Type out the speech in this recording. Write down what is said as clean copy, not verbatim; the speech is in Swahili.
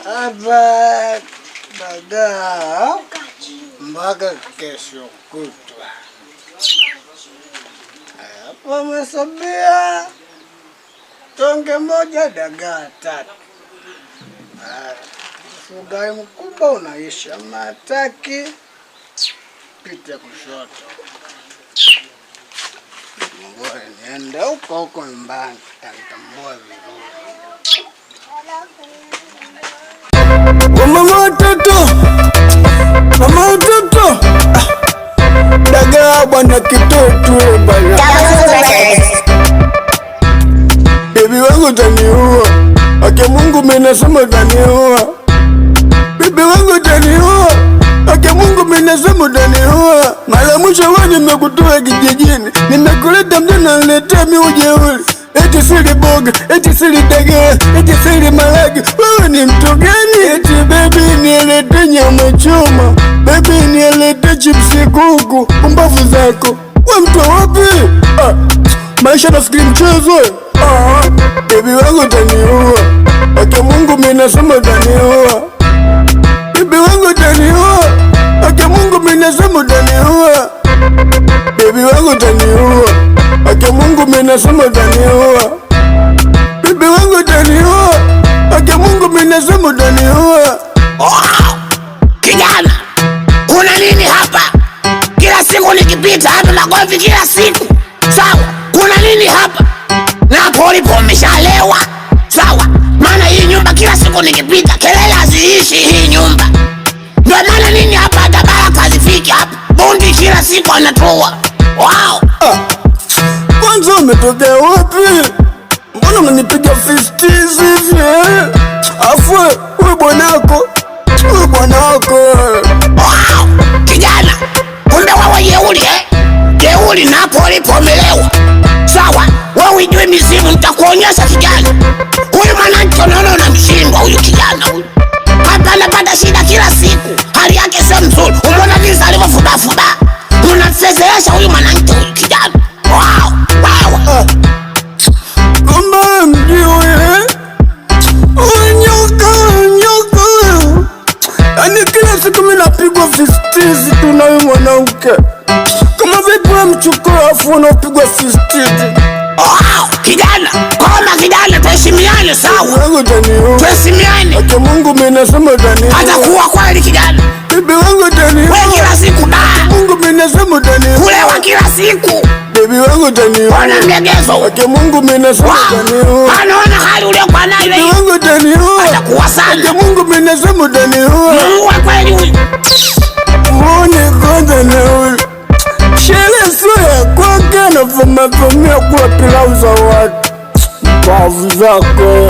Hapa dagaa mpaka kesho kutwa. Hapa mesabia tonge moja dagaa 3. Ugali mkubwa unaisha mataki, pita kushoto. Ngoja niende huko nyumbani, nitambua vizuri. Mama watoto, dagaa bwana kitoto bwana. Bibi wangu taniua, ake Mungu mimi nasema taniua. Bibi wangu taniua, ake Mungu mimi nasema taniua. Mara mwisho wewe nimekutoa kijijini, nimekuleta mjini niletea miujeuri. Eti sili boga, eti sili dagaa, eti sili malagi. Wewe ni mtu gani? Eti baby nielete nyama choma, baby nielete chipsi kuku. Umbavu zako wewe mtu wapi? Maisha nafikiri mchezo. Baby wangu taniua, ake Mungu mimi nasema taniua. Baby wangu taniua, ake Mungu mimi nasema taniua. Baby wangu taniua, ake Mungu mimi nasema taniua. Baby wangu taniua, ake Mungu mimi nasema taniua. Kijana, kuna nini hapa? Kila siku nikipita hapa magomvi kila siku. Sawa, kuna nini hapa? Na hapo ulipo umeshalewa. Sawa, maana hii nyumba kila siku nikipita kelele haziishi hii nyumba. Ndio maana nini hapa hata baraka hazifiki hapa. Bundi kila siku anatoa. Wow. Kwanza umetokea wapi? Mbona unanipiga fistizi hivi? Afu wewe bwanako. Wow. Kijana, kumbe wewe jeuri jeuri na hapo ulipo umelewa. Sawa, wewe ujue mizimu nitakuonyesha kijana. Huyu mwanamke unaona unamshindwa huyu kijana huyu. Hapa anapata shida kila siku. Hali yake sio nzuri. Umeona jinsi alivyofuda. Unamfezesha huyu mwanamke huyu kijana. Wow. Kama mjiwe nyoka. Ani kila siku mimi napigwa fistizi tu na huyu mwanamke. Kama vipi wewe mchukua afu unapigwa fistizi? Kijana, koma kijana, tuheshimiane sawa? Tuheshimiane. Ake Mungu mimi nasema taniua. Hata kuwa kweli kijana. Bibi wangu taniua. Wewe kila siku Mungu mimi nasema taniua. Kulewa kila siku. Bibi wangu taniua. Wana mgegezo. Ake Mungu mimi nasema taniua. Anaona hali uliokuwa nayo hiyo. Bibi wangu taniua. Hata kuwa sana. Ake Mungu mimi nasema taniua. Mungu wa kweli huyu. Muone kwanza na huyu. Sherehe sio ya kwake, anavamia kula pilau za watu. Mbavu zako.